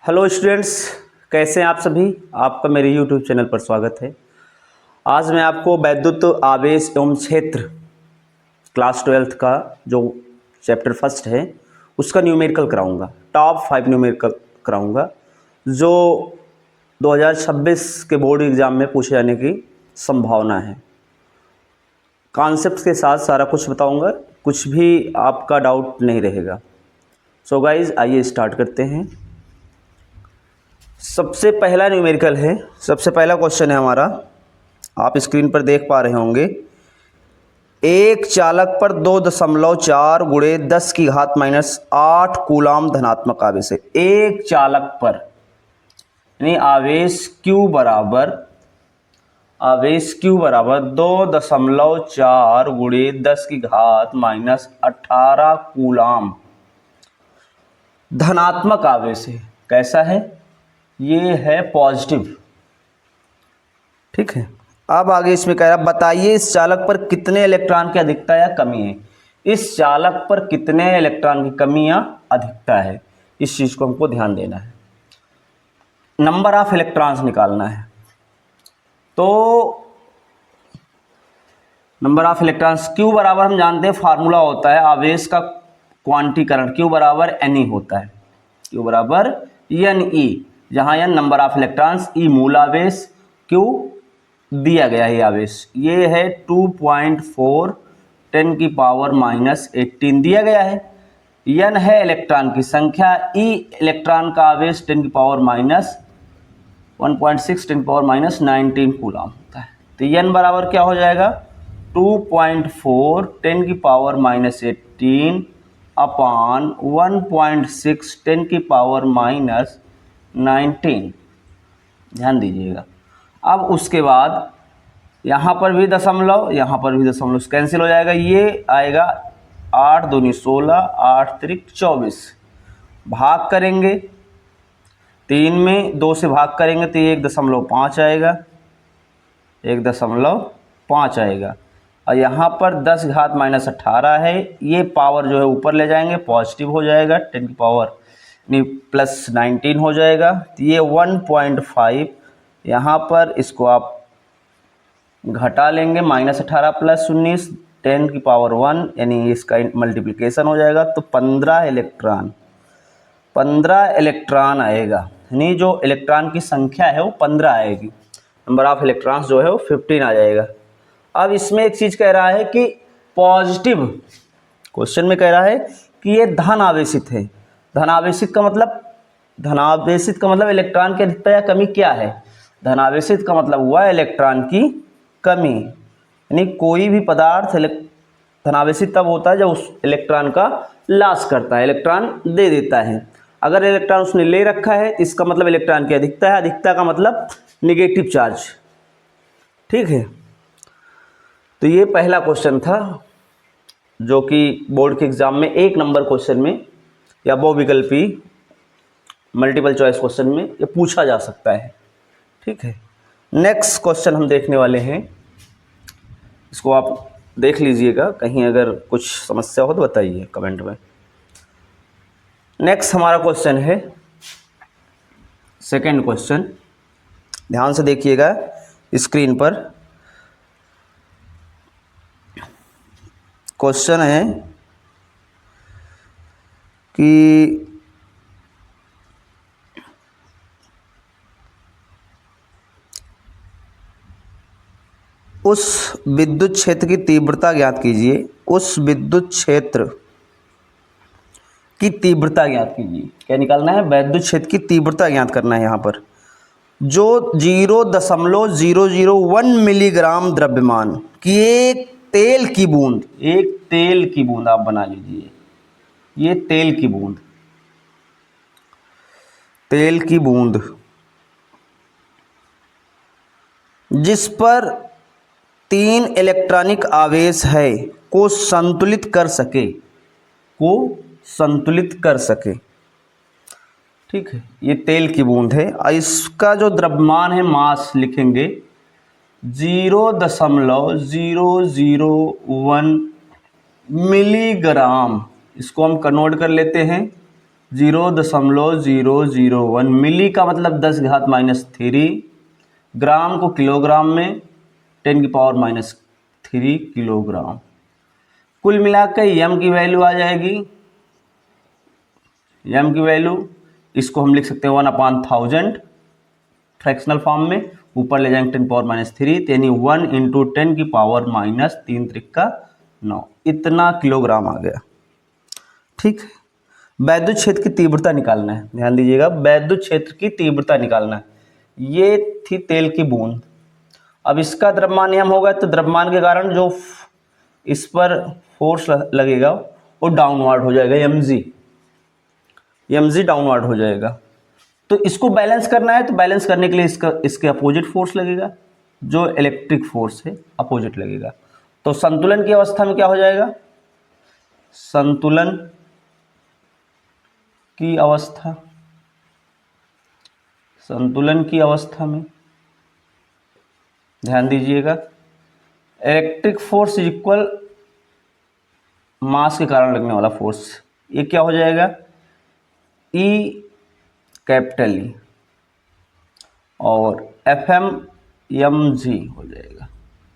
Hello students, कैसे हैं आप सभी। आपका मेरे यूट्यूब चैनल पर स्वागत है। आज मैं आपको वैद्युत आवेश एवं क्षेत्र क्लास 12th का जो चैप्टर फर्स्ट है उसका न्यूमेरिकल कराऊंगा। टॉप 5 न्यूमेरिकल कराऊंगा जो 2026 के बोर्ड एग्ज़ाम में पूछे जाने की संभावना है। कॉन्सेप्ट के साथ सारा कुछ बताऊंगा, कुछ भी आपका डाउट नहीं रहेगा। सो गाइज, आइए स्टार्ट करते हैं। सबसे पहला न्यूमेरिकल है, सबसे पहला क्वेश्चन है हमारा, आप स्क्रीन पर देख पा रहे होंगे। एक चालक पर 2.4 गुणे 10 की घात -8 कूलाम धनात्मक आवेश है। एक चालक पर यानी आवेश Q बराबर 2.4 गुणे 10 की घात -18 कूलाम धनात्मक आवेश है। कैसा है? ये है पॉजिटिव। ठीक है। अब आगे इसमें कह रहा बताइए इस चालक पर कितने इलेक्ट्रॉन की अधिकता या कमी है। इस चालक पर कितने इलेक्ट्रॉन की कमी या अधिकता है, इस चीज को हमको ध्यान देना है। नंबर ऑफ इलेक्ट्रॉन्स निकालना है। तो नंबर ऑफ इलेक्ट्रॉन्स Q बराबर हम जानते हैं फार्मूला होता है आवेश का क्वांटीकरण, Q बराबर Ne होता है। Q बराबर Ne, जहां n number of electrons, E मूल आवेश, Q दिया गया है आवेश, ये है 2.4 10⁻18 दिया गया है। n है इलेक्ट्रॉन की संख्या, E इलेक्ट्रॉन का आवेश 10⁻⁻16 10⁻19 कूलाम होता है। तो n बराबर क्या हो जाएगा? 2.4 10⁻18 अपॉन 1.6 10⁻19। ध्यान दीजिएगा। अब उसके बाद यहाँ पर भी दशमलव, यहाँ पर भी दशमलव कैंसिल हो जाएगा। ये आएगा 8 दूनी 16, 8 त्रिक 24। भाग करेंगे 3 में 2 से भाग करेंगे तो 1.5 आएगा, 1.5 आएगा। और यहाँ पर 10 घात -18 है, ये पावर जो है ऊपर ले जाएंगे, पॉजिटिव हो जाएगा, 10 की पावर +19 हो जाएगा। तो ये 1.5 यहाँ पर इसको आप घटा लेंगे, -18 + 19 10 की पावर 1, यानी इसका मल्टीप्लिकेशन हो जाएगा। तो 15 इलेक्ट्रॉन आएगा, यानी जो इलेक्ट्रॉन की संख्या है वो 15 आएगी। नंबर ऑफ इलेक्ट्रॉन्स जो है वो 15 आ जाएगा। अब इसमें एक चीज कह रहा है कि पॉजिटिव, क्वेश्चन में कह रहा है कि ये धन आवेशित है। धन आवेशित का मतलब इलेक्ट्रॉन की अधिकता या कमी क्या है? धन आवेशित का मतलब हुआ इलेक्ट्रॉन की कमी, यानी कोई भी पदार्थ धन आवेशित तब होता है जब उस इलेक्ट्रॉन का लॉस करता है, इलेक्ट्रॉन दे देता है। अगर इलेक्ट्रॉन उसने ले रखा है तो इसका मतलब इलेक्ट्रॉन की अधिकता है, अधिकता का मतलब निगेटिव चार्ज। ठीक है। तो ये पहला क्वेश्चन था जो कि बोर्ड के एग्जाम में 1 नंबर क्वेश्चन में या बहुविकल्पी मल्टीपल चॉइस क्वेश्चन में ये पूछा जा सकता है। ठीक है। नेक्स्ट क्वेश्चन हम देखने वाले हैं, इसको आप देख लीजिएगा, कहीं अगर कुछ समस्या हो तो बताइए कमेंट में। नेक्स्ट हमारा क्वेश्चन है सेकंड क्वेश्चन, ध्यान से देखिएगा स्क्रीन पर। क्वेश्चन है कि उस विद्युत क्षेत्र की तीव्रता ज्ञात कीजिए। उस विद्युत क्षेत्र की तीव्रता ज्ञात कीजिए। क्या निकालना है? विद्युत क्षेत्र की तीव्रता ज्ञात करना है यहाँ पर, जो 0.001 मिलीग्राम द्रव्यमान की एक तेल की बूंद आप बना लीजिए। ये तेल की बूंद जिस पर 3 इलेक्ट्रॉनिक आवेश है को संतुलित कर सके। ठीक है। ये तेल की बूंद है और इसका जो द्रव्यमान है, मास लिखेंगे 0.001 मिलीग्राम। इसको हम कन्वर्ट कर लेते हैं 0.001 मिली का मतलब 10⁻³ ग्राम को किलोग्राम में 10⁻³ किलोग्राम। कुल मिलाकर यम की वैल्यू आ जाएगी, यम की वैल्यू इसको हम लिख सकते हैं 1/1000 फ्रैक्शनल फॉर्म में, ऊपर ले जाएंगे 10⁻³ यानी 1 × 10⁻³ इतना किलोग्राम आ गया। ठीक है, वैद्युत क्षेत्र की तीव्रता निकालना है, ध्यान दीजिएगा, वैद्युत क्षेत्र की तीव्रता निकालना है। ये थी तेल की बूंद। अब इसका द्रव्यमान यम होगा तो द्रव्यमान के कारण जो इस पर फोर्स लगेगा वो डाउनवर्ड हो जाएगा, mg डाउनवर्ड हो जाएगा। तो इसको बैलेंस करना है, तो बैलेंस करने के लिए इसके अपोजिट फोर्स लगेगा, जो इलेक्ट्रिक फोर्स है अपोजिट लगेगा। तो संतुलन की अवस्था में क्या हो जाएगा, संतुलन की अवस्था में ध्यान दीजिएगा, इलेक्ट्रिक फोर्स इज इक्वल मास के कारण लगने वाला फोर्स, ये क्या हो जाएगा, E कैपिटल E और Fm mg हो जाएगा।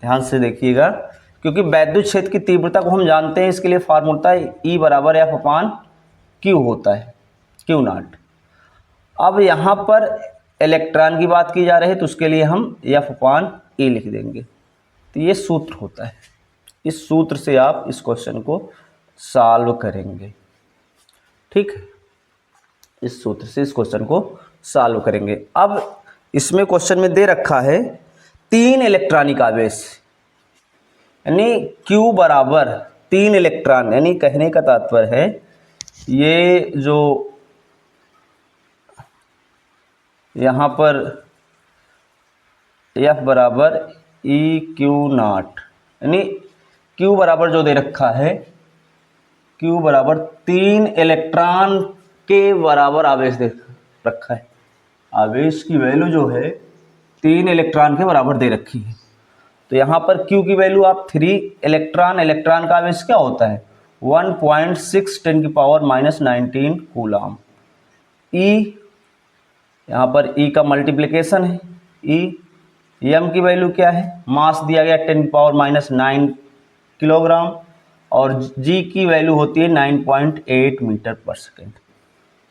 ध्यान से देखिएगा, क्योंकि वैद्युत क्षेत्र की तीव्रता को हम जानते हैं, इसके लिए फार्मूला है E = F/Q होता है, Q0। अब यहाँ पर इलेक्ट्रॉन की बात की जा रही है तो उसके लिए हम F/E लिख देंगे। तो ये सूत्र होता है, इस सूत्र से आप इस क्वेश्चन को सॉल्व करेंगे। ठीक है, इस सूत्र से इस क्वेश्चन को सॉल्व करेंगे। अब इसमें क्वेश्चन में दे रखा है 3 इलेक्ट्रॉनिक आवेश, यानी Q = 3 इलेक्ट्रॉन, यानी कहने का तात्पर्य है ये जो यहाँ पर F = EQ0, यानी Q बराबर जो दे रखा है, Q = 3 इलेक्ट्रॉन के बराबर आवेश दे रखा है। आवेश की वैल्यू जो है 3 इलेक्ट्रॉन के बराबर दे रखी है। तो यहाँ पर Q की वैल्यू आप 3 इलेक्ट्रॉन का आवेश क्या होता है 1.6 × 10⁻19 कूलम। E यहाँ पर E का मल्टीप्लिकेशन है, E m की वैल्यू क्या है, मास दिया गया 10⁻9 किलोग्राम और G की वैल्यू होती है 9.8 मीटर/सेकेंड।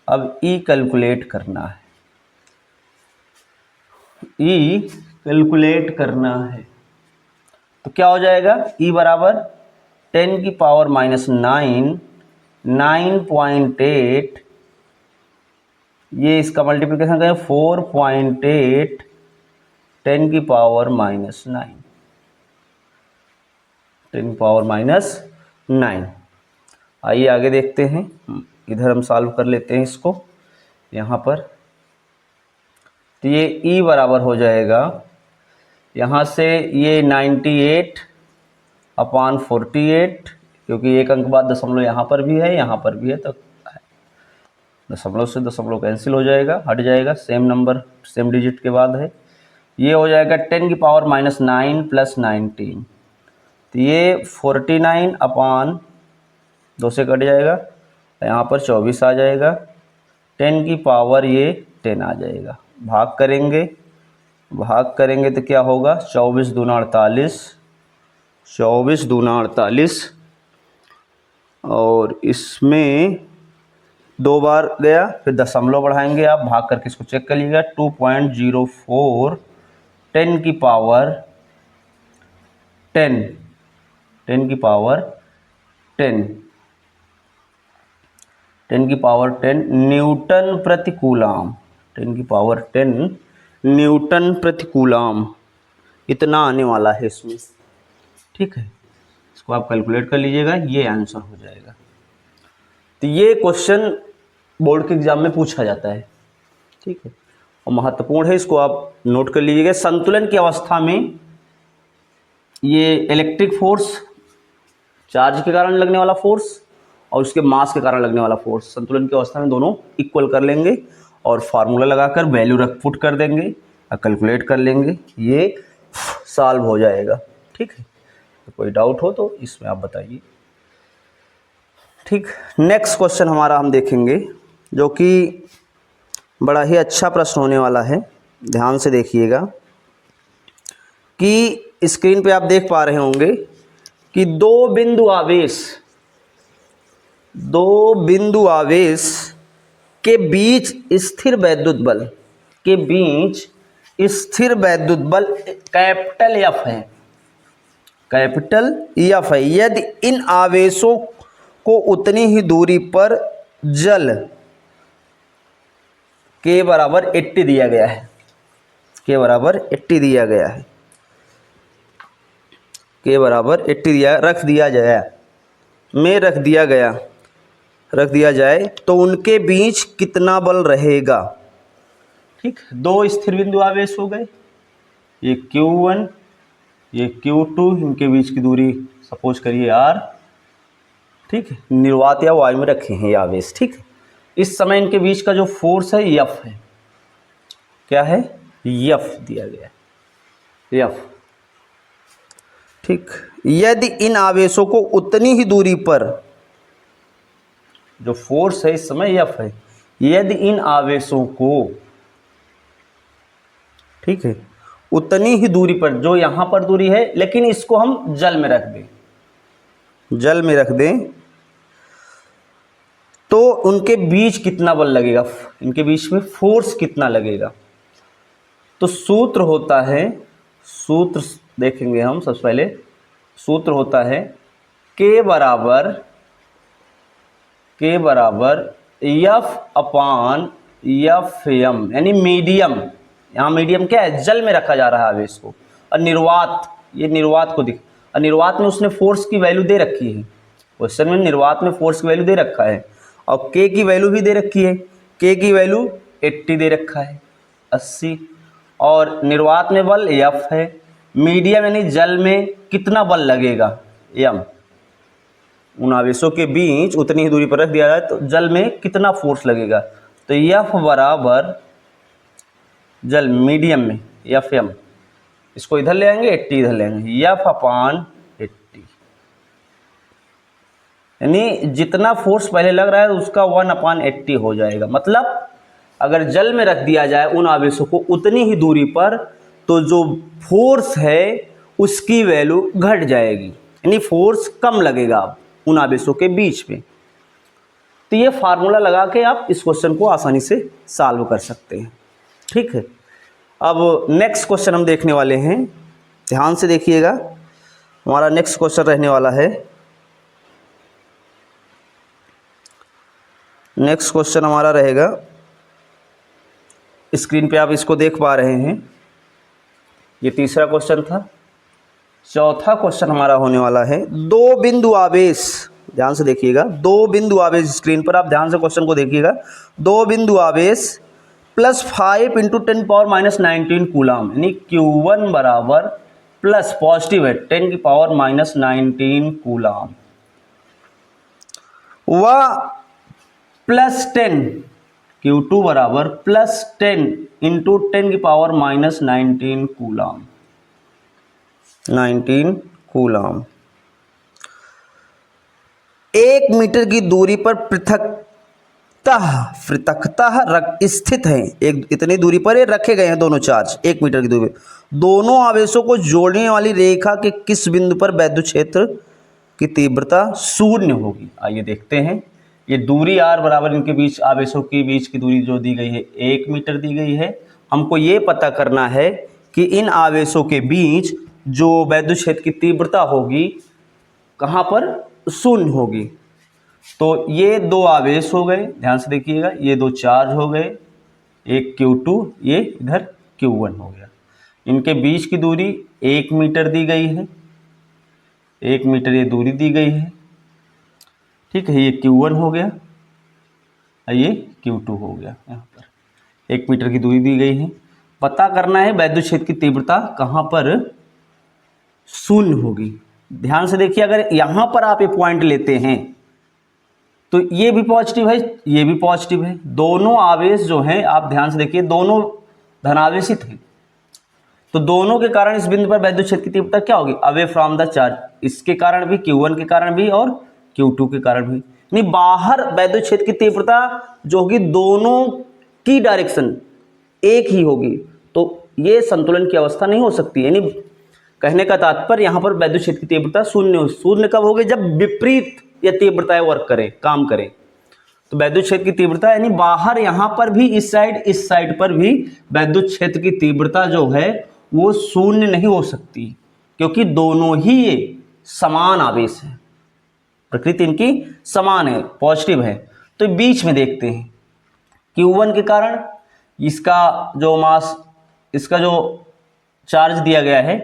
अब E कैलकुलेट करना है, E कैलकुलेट करना है तो क्या हो जाएगा, E = 10⁻9 9.8, ये इसका मल्टीप्लिकेशन करें 4.8 10⁻9। आइए आगे देखते हैं, इधर हम सॉल्व कर लेते हैं इसको यहाँ पर। तो ये E बराबर हो जाएगा यहाँ से ये 98/48, क्योंकि एक अंक बाद दशमलव यहाँ पर भी है यहाँ पर भी है, तो दशमलव से दशमलव कैंसिल हो जाएगा, हट जाएगा, सेम नंबर सेम डिजिट के बाद है। ये हो जाएगा 10⁻9 + 19, तो ये 49/2 से कट जाएगा, यहाँ पर 24 आ जाएगा, 10 की पावर ये 10 आ जाएगा। भाग करेंगे तो क्या होगा, 24 दूना 48 और इसमें 2 बार गया, फिर दशमलव बढ़ाएंगे, आप भाग करके इसको चेक कर लीजिएगा, 2.04 10 की पावर 10 न्यूटन प्रति कूलम, 10 की पावर 10 न्यूटन प्रति कूलम, इतना आने वाला है इसमें। ठीक है, इसको आप कैलकुलेट कर लीजिएगा, ये आंसर हो जाएगा। तो ये क्वेश्चन बोर्ड के एग्जाम में पूछा जाता है, ठीक है, और महत्वपूर्ण है, इसको आप नोट कर लीजिएगा। संतुलन की अवस्था में ये इलेक्ट्रिक फोर्स, चार्ज के कारण लगने वाला फोर्स और उसके मास के कारण लगने वाला फोर्स, संतुलन की अवस्था में दोनों इक्वल कर लेंगे और फार्मूला लगाकर वैल्यू पुट कर देंगे और कैलकुलेट कर लेंगे, ये सॉल्व हो जाएगा। ठीक है, तो कोई डाउट हो तो इसमें आप बताइए। ठीक, नेक्स्ट क्वेश्चन हमारा हम देखेंगे जो कि बड़ा ही अच्छा प्रश्न होने वाला है। ध्यान से देखिएगा कि स्क्रीन पे आप देख पा रहे होंगे कि दो बिंदु आवेश के बीच स्थिर वैद्युत बल कैपिटल एफ है, यदि इन आवेशों को उतनी ही दूरी पर जल के बराबर 80 दिया गया है, के बराबर 80 दिया गया है, के बराबर 80 रख दिया जाए तो उनके बीच कितना बल रहेगा। ठीक, दो स्थिर बिंदु आवेश हो गए, ये Q1 ये Q2, इनके बीच की दूरी सपोज करिए R। ठीक है, निर्वात या वायु में रखे हैं ये आवेश। ठीक है, इस समय इनके बीच का जो फोर्स है F है, क्या है, F दिया गया है, F। ठीक, यदि इन आवेशों को उतनी ही दूरी पर, जो फोर्स है इस समय F है, यदि इन आवेशों को, ठीक है, उतनी ही दूरी पर, जो यहां पर दूरी है, लेकिन इसको हम जल में रख दें, तो उनके बीच कितना बल लगेगा, इनके बीच में फोर्स कितना लगेगा। तो सूत्र होता है, सूत्र देखेंगे हम सबसे पहले, सूत्र होता है K बराबर F अपान Fm, यानी मीडियम, यहाँ मीडियम क्या है, जल में रखा जा रहा है आवेश को, और निर्वात, ये निर्वात को दिख, और निर्वात में उसने फोर्स की वैल्यू दे रखी है, क्वेश्चन में निर्वात में फोर्स की वैल्यू दे रखा है, और K की वैल्यू भी दे रखी है, K की वैल्यू 80 दे रखा है, 80, और निर्वात में बल F है, मीडियम यानी जल में कितना बल लगेगा, M, उन आवेशों के बीच उतनी ही दूरी पर रख दिया जाए तो जल में कितना फोर्स लगेगा। तो F बराबर जल मीडियम में Fm, इसको इधर ले आएंगे, 80 इधर ले आएंगे, F अपान 80, यानी जितना फोर्स पहले लग रहा है उसका 1/80 हो जाएगा। मतलब अगर जल में रख दिया जाए उन आवेशों को उतनी ही दूरी पर, तो जो फोर्स है उसकी वैल्यू घट जाएगी, यानी फोर्स कम लगेगा उन आवेशों के बीच में। तो ये फार्मूला लगा के आप इस क्वेश्चन को आसानी से सॉल्व कर सकते हैं। ठीक है, अब नेक्स्ट क्वेश्चन हम देखने वाले हैं, ध्यान से देखिएगा। हमारा नेक्स्ट क्वेश्चन रहने वाला है, नेक्स्ट क्वेश्चन हमारा रहेगा, स्क्रीन पे आप इसको देख पा रहे हैं, ये तीसरा क्वेश्चन था। चौथा क्वेश्चन हमारा होने वाला है, दो बिंदु आवेश, ध्यान से देखिएगा, दो बिंदु आवेश, स्क्रीन पर आप ध्यान से क्वेश्चन को देखिएगा, दो बिंदु आवेश +5 × 10⁻19 कूलम, यानी Q1 बराबर प्लस पॉजिटिव है 10⁻19 कूलम, व +10 Q2 बराबर +10 × 10⁻19 कूलम, 19 कूलम, 1 मीटर की दूरी पर पृथकतः स्थित हैं। एक इतनी दूरी पर ये रखे गए हैं दोनों चार्ज, 1 मीटर की दूरी पर। दोनों आवेशों को जोड़ने वाली रेखा के किस बिंदु पर वैद्युत क्षेत्र की तीव्रता 0 होगी। आइए देखते हैं। ये दूरी r बराबर, इनके बीच आवेशों के बीच की दूरी जो दी गई है 1 मीटर दी गई है। हमको ये पता करना है कि इन आवेशों के बीच जो वैद्युत क्षेत्र की तीव्रता होगी कहाँ पर, 0 होगी। तो ये दो आवेश हो गए, ध्यान से देखिएगा, ये दो चार्ज हो गए, एक Q2, ये इधर Q1 हो गया। इनके बीच की दूरी 1 मीटर दी गई है, 1 मीटर ये दूरी दी गई है। ठीक है, ये Q1 हो गया, ये Q2 हो गया। यहाँ पर 1 मीटर की दूरी दी गई है। पता करना है वैद्युत क्षेत्र की तीव्रता कहाँ पर 0 होगी। ध्यान से देखिए, अगर यहाँ पर आप ये पॉइंट लेते हैं तो ये भी पॉजिटिव है, ये भी पॉजिटिव है। दोनों आवेश जो हैं, आप ध्यान से देखिए, दोनों धनावेशित हैं। तो दोनों के कारण इस बिंदु पर वैद्युत क्षेत्र की तीव्रता क्या होगी, अवे फ्रॉम द चार्ज। इसके कारण भी, Q1 के कारण भी और Q2 के कारण भी। नहीं, बाहर वैद्युत क्षेत्र की तीव्रता जो होगी दोनों की डायरेक्शन एक ही होगी, तो ये संतुलन की अवस्था नहीं हो सकती। यानी कहने का तात्पर्य यहाँ पर वैद्युत क्षेत्र की तीव्रता शून्य कब होगी, जब विपरीत या तीव्रताएं वर्क करें, काम करें। तो वैद्युत क्षेत्र की तीव्रता यानी बाहर यहाँ पर भी इस साइड पर भी वैद्युत क्षेत्र की तीव्रता जो है वो शून्य नहीं हो सकती, क्योंकि दोनों ही ये समान आवेश है, प्रकृति इनकी समान है, पॉजिटिव है। तो बीच में देखते हैं Q1 के कारण इसका जो मास, इसका जो चार्ज दिया गया है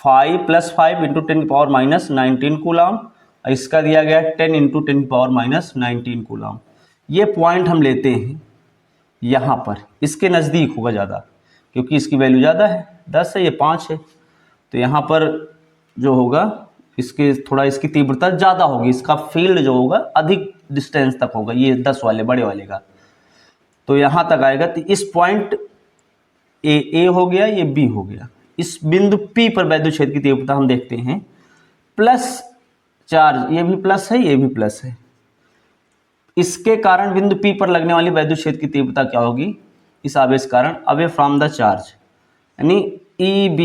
5 + 5 × 10⁻⁻19 कूलम, इसका दिया गया है 10 × 10⁻⁻19 कूलम। ये पॉइंट हम लेते हैं यहाँ पर, इसके नज़दीक होगा ज़्यादा, क्योंकि इसकी वैल्यू ज़्यादा है, 10 है, ये 5 है, तो यहाँ पर जो होगा इसके थोड़ा इसकी तीव्रता ज़्यादा होगी, इसका फील्ड जो होगा अधिक डिस्टेंस तक होगा, ये 10 वाले बड़े वाले का, तो यहाँ तक आएगा। तो इस पॉइंट ए हो गया, ये बी हो गया। इस बिंदु P पर वैद्युत क्षेत्र की तीव्रता हम देखते हैं प्लस चार्ज, ये भी प्लस है, ये भी प्लस है, इसके कारण बिंदु P पर लगने वाली वैद्युत क्षेत्र की तीव्रता क्या होगी, इस आवेश के कारण अवे फ्रॉम द चार्ज, यानी EB,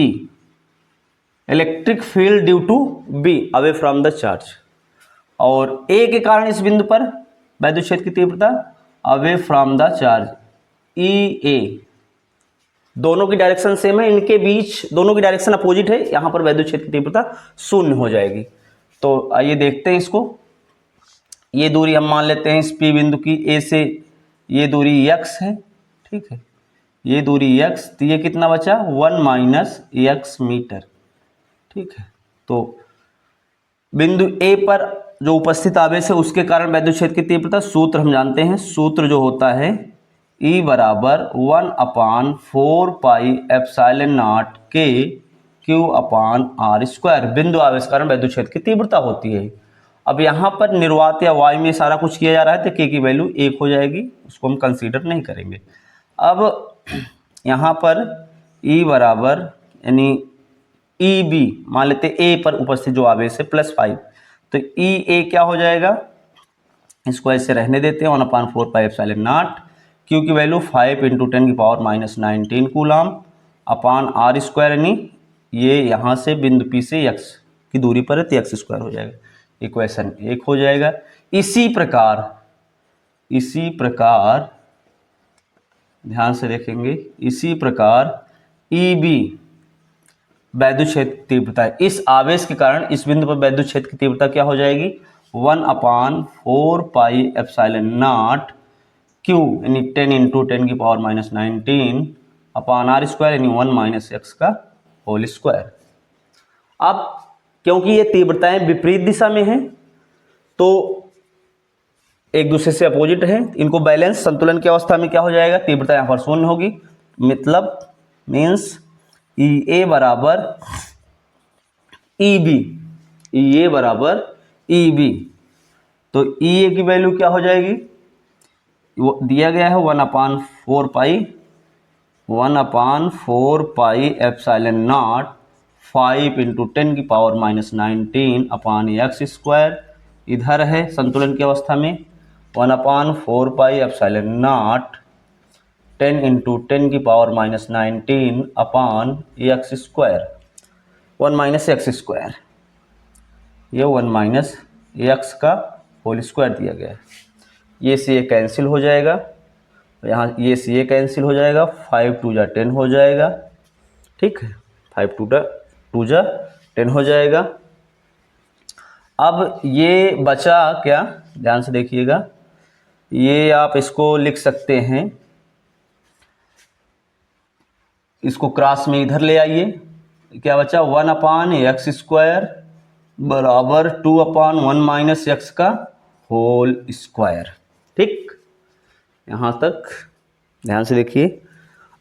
electric field due to B, away from the charge. और A के कारण इस बिंदु पर वैद्युत क्षेत्र की तीव्रता away from the charge, EA। दोनों की डायरेक्शन सेम है, इनके बीच दोनों की डायरेक्शन अपोजिट है, यहाँ पर वैद्युत क्षेत्र की तीव्रता शून्य हो जाएगी। तो आइए देखते हैं इसको। ये दूरी हम मान लेते हैं इस P बिंदु की, A से ये दूरी x है, ठीक है, ये दूरी x, तो ये कितना बचा 1 - x मीटर, ठीक है। तो बिंदु A पर जो उपस्थित आवेश है उसके कारण वैद्युत क्षेत्र की तीव्रता, सूत्र हम जानते हैं, सूत्र जो होता है E = 1/4 pi epsilon not K Q/r², बिंदु आवेश कारण वैद्युत क्षेत्र की तीव्रता होती है। अब यहाँ पर निर्वात या वायु में सारा कुछ किया जा रहा है, तो K की वैल्यू 1 हो जाएगी, उसको हम कंसीडर नहीं करेंगे। अब यहाँ पर E बराबर यानी EB मान लेते A पर उपस्थित जो आवेश है +5, तो EA क्या हो जाएगा, इसको ऐसे रहने देते हैं 1/4 पाई एप्सिलॉन नॉट, Q की वैल्यू 5 × 10⁻⁻19 कूलम अपान r², यानी ये यहाँ से बिंदु P से x की दूरी पर है, तो x² हो जाएगा, इक्वेशन 1 हो जाएगा। इसी प्रकार ध्यान से देखेंगे, इसी प्रकार EB वैद्युत क्षेत्र की तीव्रता है, इस आवेश के कारण इस बिंदु पर वैद्युत क्षेत्र की तीव्रता क्या हो जाएगी 1/4 पाई एप्सिलॉन नॉट Q यानी 10 × 10⁻⁻19 अपान r² यानी 1 - x का होल स्क्वायर। अब क्योंकि ये तीव्रताएं विपरीत दिशा में हैं, तो एक दूसरे से अपोजिट है, इनको बैलेंस संतुलन की अवस्था में क्या हो जाएगा, तीव्रता यहाँ पर शून्य होगी, मतलब मीन्स EA बराबर EB, EA बराबर EB। तो EA की वैल्यू क्या हो जाएगी, वो दिया गया है 1/4 pi epsilon not 5 × 10⁻⁻19 upon x², इधर है संतुलन की अवस्था में 1/4 pi epsilon not 10 × 10⁻⁻19 upon x², 1 - x², ये 1 - x का होल स्क्वायर दिया गया है। ये से ये कैंसिल हो जाएगा, यहाँ ये से ये कैंसिल हो जाएगा, 5 × 2 = 10 हो जाएगा, ठीक है, 5 × 2 = 10 हो जाएगा। अब ये बचा क्या, ध्यान से देखिएगा, ये आप इसको लिख सकते हैं, इसको क्रॉस में इधर ले आइए, क्या बचा 1/x² बराबर 2/1 - x का होल स्क्वायर, ठीक, यहाँ तक ध्यान से देखिए।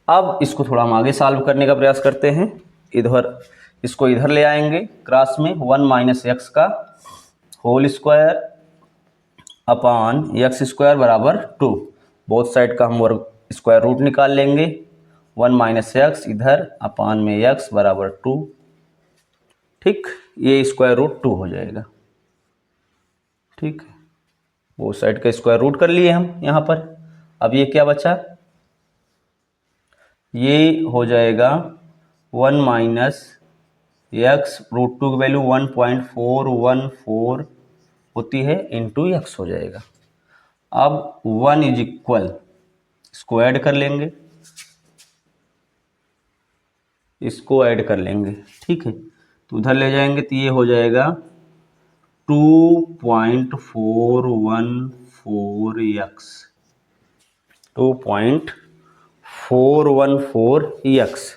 अब इसको थोड़ा हम आगे सॉल्व करने का प्रयास करते हैं, इधर इसको इधर ले आएंगे क्रॉस में, 1 - x का होल स्क्वायर अपान x² बराबर 2, बोथ साइड का हम वर्ग स्क्वायर रूट निकाल लेंगे, 1 - x इधर अपान में x बराबर 2, ठीक, ये स्क्वायर रूट 2 हो जाएगा, ठीक है, वो साइड का स्क्वायर रूट कर लिए हम यहाँ पर। अब ये क्या बचा, ये हो जाएगा 1 माइनस एक्स रूट 2 की वैल्यू 1.414 होती है इंटू एक्स हो जाएगा। अब 1 इज इक्वल, इसको ऐड कर लेंगे, इसको ऐड कर लेंगे, ठीक है। तो उधर ले जाएंगे तो ये हो जाएगा 2.414x, 2.414x।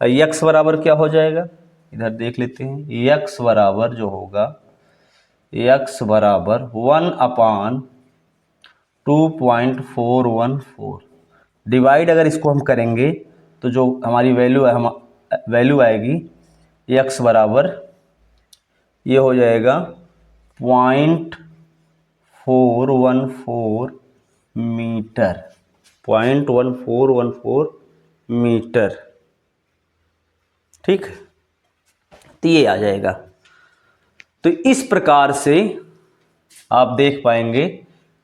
x बराबर क्या हो जाएगा, इधर देख लेते हैं। x बराबर जो होगा, x बराबर 1/2.414 डिवाइड अगर इसको हम करेंगे तो जो हमारी वैल्यू है, हम वैल्यू आएगी x बराबर, ये हो जाएगा 0.414 मीटर, 0.1414 मीटर, ठीक। तो ये आ जाएगा। तो इस प्रकार से आप देख पाएंगे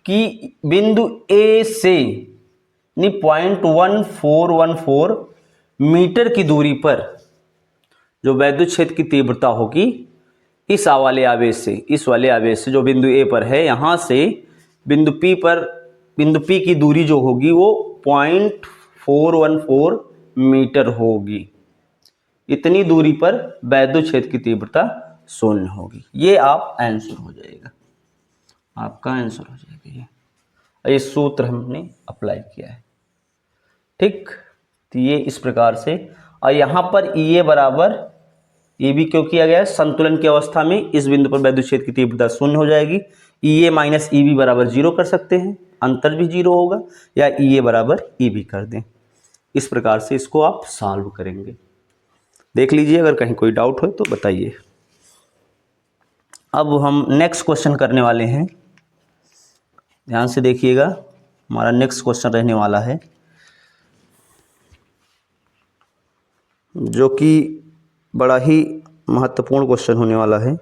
कि बिंदु A से 0.1414 मीटर की दूरी पर जो वैद्युत क्षेत्र की तीव्रता होगी इस वाले आवेश से, इस वाले आवेश से जो बिंदु A पर है, यहाँ से बिंदु P पर, बिंदु P की दूरी जो होगी वो 0.414 मीटर होगी। इतनी दूरी पर वैद्युत क्षेत्र की तीव्रता 0 होगी। ये आप आंसर हो जाएगा, आपका आंसर हो जाएगा ये सूत्र हमने अप्लाई किया है, ठीक। तो ये इस प्रकार से, और यहाँ पर EA बराबर, ये भी क्यों किया गया है, संतुलन की अवस्था में इस बिंदु पर वैद्युत क्षेत्र की तीव्रता 0 हो जाएगी। EA माइनस EB बराबर 0 कर सकते हैं, अंतर भी 0 होगा, या EA बराबर EB कर दें। इस प्रकार से इसको आप सॉल्व करेंगे। देख लीजिए, अगर कहीं कोई डाउट हो तो बताइए। अब हम नेक्स्ट क्वेश्चन करने वाले हैं, ध्यान से देखिएगा। हमारा नेक्स्ट क्वेश्चन रहने वाला है जो कि बड़ा ही महत्वपूर्ण क्वेश्चन होने वाला है।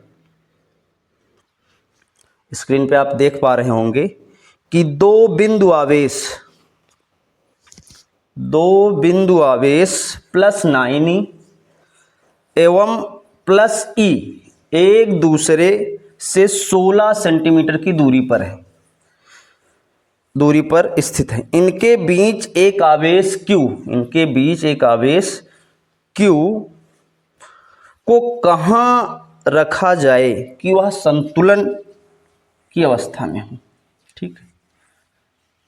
स्क्रीन पे आप देख पा रहे होंगे कि दो बिंदु आवेश +9e एवं +e एक दूसरे से 16 सेंटीमीटर की दूरी पर स्थित है। इनके बीच एक आवेश Q को कहाँ रखा जाए कि वह संतुलन की अवस्था में हो, ठीक है।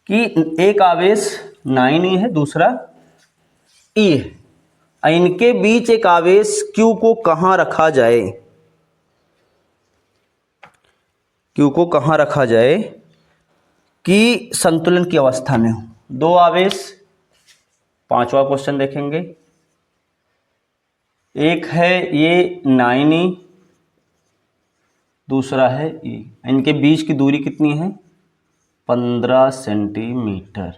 कि एक आवेश 9e है, दूसरा E है, इनके बीच एक आवेश Q को कहाँ रखा जाए, Q को कहाँ रखा जाए कि संतुलन की अवस्था में हो। दो आवेश, पांचवा क्वेश्चन देखेंगे। एक है ये 9e, दूसरा है E, इनके बीच की दूरी कितनी है, 15 सेंटीमीटर,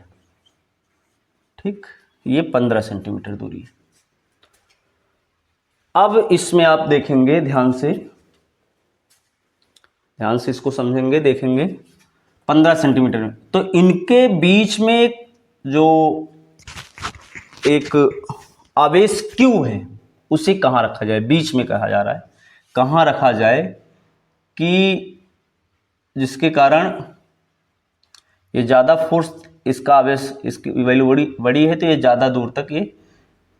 ठीक। ये 15 सेंटीमीटर दूरी है। अब इसमें आप देखेंगे, ध्यान से इसको समझेंगे, देखेंगे 15 सेंटीमीटर में, तो इनके बीच में जो एक आवेश Q है उसे कहाँ रखा जाए, बीच में कहा जा रहा है, कहाँ रखा जाए कि जिसके कारण ये ज़्यादा फोर्स, इसका आवेश, इसकी वैल्यू बड़ी है तो ये ज़्यादा दूर तक ये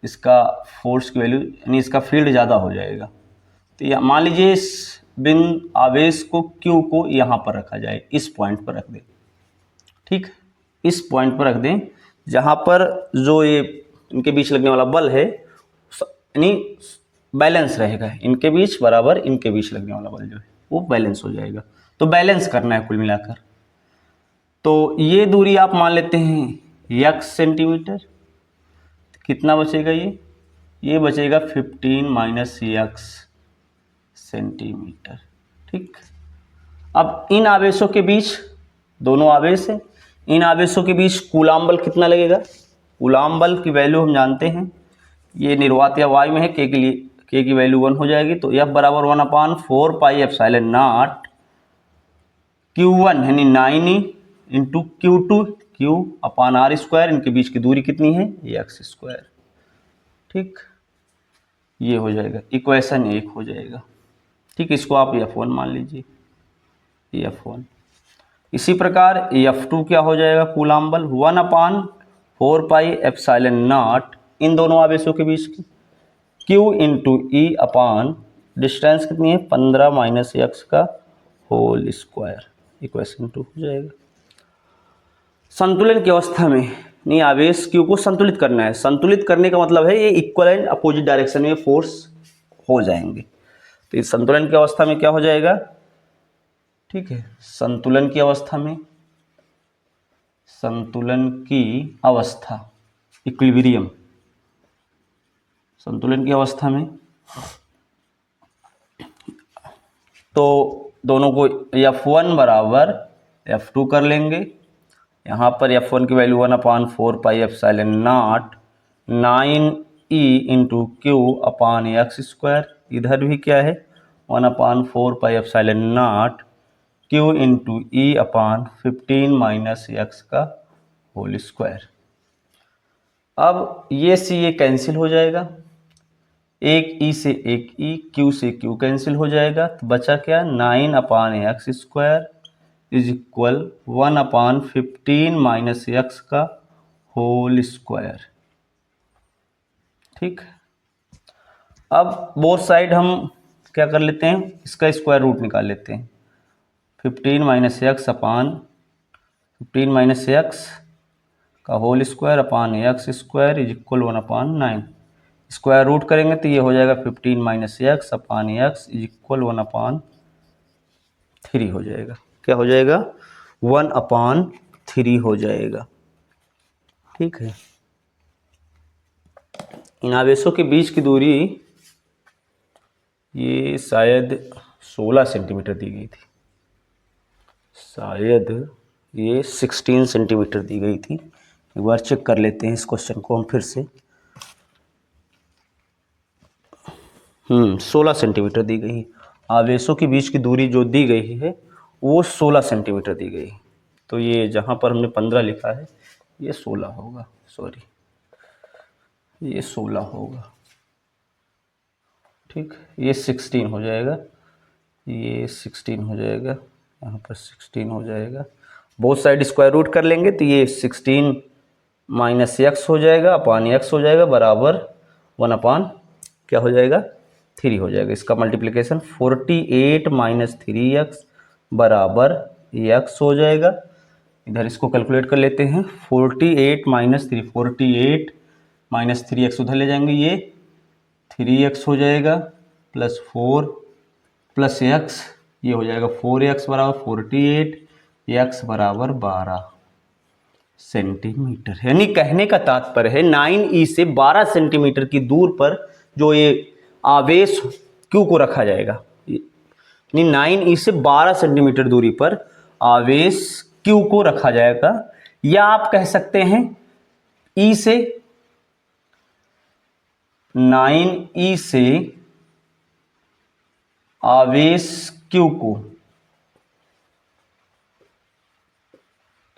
इसका फोर्स की वैल्यू, यानी इसका फील्ड ज़्यादा हो जाएगा। तो मान लीजिए इस बिंदु आवेश को Q को यहाँ पर रखा जाए, इस पॉइंट पर रख दें, ठीक। इस पॉइंट पर रख दें जहाँ पर जो ये इनके बीच लगने वाला बल है यानी बैलेंस रहेगा, इनके बीच बराबर, इनके बीच लगने वाला बल जो है वो बैलेंस हो जाएगा। तो बैलेंस करना है कुल मिलाकर। तो ये दूरी आप मान लेते हैं x सेंटीमीटर, कितना बचेगा, ये बचेगा 15 - x सेंटीमीटर, ठीक। अब इन आवेशों के बीच, दोनों आवेश है, इन आवेशों के बीच कूलाम बल कितना लगेगा। कूलाम बल की वैल्यू हम जानते हैं, ये निर्वात या वायु में है, के के लिए के की वैल्यू 1 हो जाएगी। तो F बराबर 1/4 पाई एप्सिलॉन नॉट Q1 यानी 9e into Q2 Q upon r square, इनके बीच की दूरी कितनी है, एक्स स्क्वायर। ठीक, ये हो जाएगा इक्वेशन 1 हो जाएगा। ठीक, इसको आप F1 मान लीजिए, F1। इसी प्रकार F2 क्या हो जाएगा, कूलाम बल 1/4 पाई एप्सिलॉन नॉट इन दोनों आवेशों के बीच की, Q इंटू ई अपान डिस्टेंस कितनी है 15 माइनस एक्स का होल स्क्वायर, इक्वेशन 2 हो जाएगा। संतुलन की अवस्था में नहीं, आवेश Q को संतुलित करना है। संतुलित करने का मतलब है ये इक्वल एंड अपोजिट डायरेक्शन में फोर्स हो जाएंगे। तो इस संतुलन की अवस्था में क्या हो जाएगा, ठीक है, संतुलन की अवस्था में, संतुलन की अवस्था इक्विलिब्रियम, संतुलन की अवस्था में तो दोनों को F1 बराबर F2 कर लेंगे। यहाँ पर F1 की value 1/4 pi epsilon not 9e into Q upon x square, इधर भी क्या है 1/4 pi epsilon not Q into E upon 15 minus x का होल स्क्वायर। अब ये सी ये कैंसिल हो जाएगा, एक ई से एक ई, क्यू से क्यू कैंसिल हो जाएगा, तो बचा क्या 9/x square is equal 1/15 minus x का होल स्क्वायर। ठीक, अब बोथ साइड हम क्या कर लेते हैं, इसका स्क्वायर रूट निकाल लेते हैं। 15 minus x upon 15 minus x का whole square upon x square is equal 1/9। Square root करेंगे तो ये हो जाएगा 15 minus x upon x is equal 1/3 हो जाएगा। क्या हो जाएगा, 1/3 हो जाएगा। ठीक है, इन आवेशों के बीच की दूरी ये शायद 16 सेंटीमीटर दी गई थी, शायद ये 16 सेंटीमीटर दी गई थी। एक बार चेक कर लेते हैं इस क्वेश्चन को हम फिर से। 16 सेंटीमीटर दी गई है। आवेशों के बीच की दूरी जो दी गई है वो 16 सेंटीमीटर दी गई है। तो ये जहाँ पर हमने 15 लिखा है ये 16 होगा, सॉरी ये 16 होगा। ठीक, ये 16 हो जाएगा, ये 16 हो जाएगा, यहाँ पर 16 हो जाएगा। बोथ साइड स्क्वायर रूट कर लेंगे तो ये 16 माइनस एक्स हो जाएगा अपान एक्स हो जाएगा बराबर 1 क्या हो जाएगा 3 हो जाएगा। इसका मल्टीप्लिकेशन 48 माइनस 3x बराबर x हो जाएगा। इधर इसको कैलकुलेट कर लेते हैं, 48 माइनस 3, 48 माइनस 3x उधर ले जाएंगे, ये 3x हो जाएगा प्लस 4 प्लस x, ये हो जाएगा 4x बराबर 48, x बराबर 12 सेंटीमीटर। यानी कहने का तात्पर्य है 9e से 12 सेंटीमीटर की दूर पर जो ये आवेश Q को रखा जाएगा, यानी 9e से 12 सेंटीमीटर दूरी पर आवेश Q को रखा जाएगा। या आप कह सकते हैं E से 9e से आवेश Q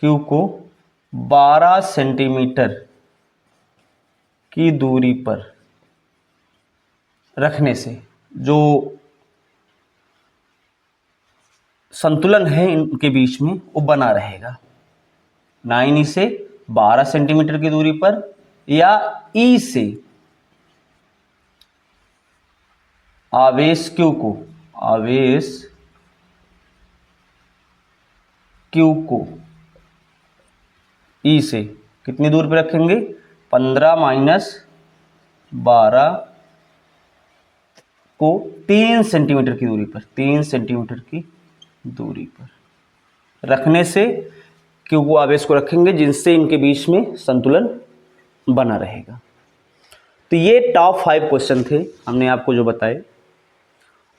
को 12 सेंटीमीटर की दूरी पर रखने से जो संतुलन है इनके बीच में वो बना रहेगा। 9e से 12 सेंटीमीटर की दूरी पर या E से आवेश Q को E से कितनी दूर पर रखेंगे, 15 माइनस 12 को 3 सेंटीमीटर की दूरी पर, 3 सेंटीमीटर की दूरी पर रखने से Q को आवेश को रखेंगे जिनसे इनके बीच में संतुलन बना रहेगा। तो ये टॉप 5 क्वेश्चन थे हमने आपको जो बताए,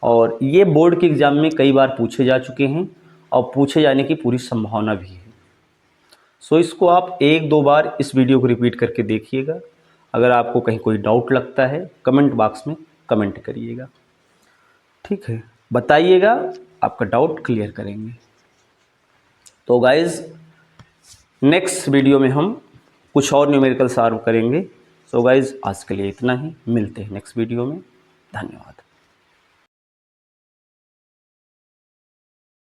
और ये बोर्ड के एग्जाम में कई बार पूछे जा चुके हैं और पूछे जाने की पूरी संभावना भी है। सो इसको आप 1-2 बार इस वीडियो को रिपीट करके देखिएगा। अगर आपको कहीं कोई डाउट लगता है कमेंट बॉक्स में कमेंट करिएगा। ठीक है, बताइएगा, आपका डाउट क्लियर करेंगे। तो गाइज नेक्स्ट वीडियो में हम कुछ और न्यूमेरिकल सॉल्व करेंगे। सो गाइज आज के लिए इतना ही, मिलते हैं नेक्स्ट वीडियो में। धन्यवाद।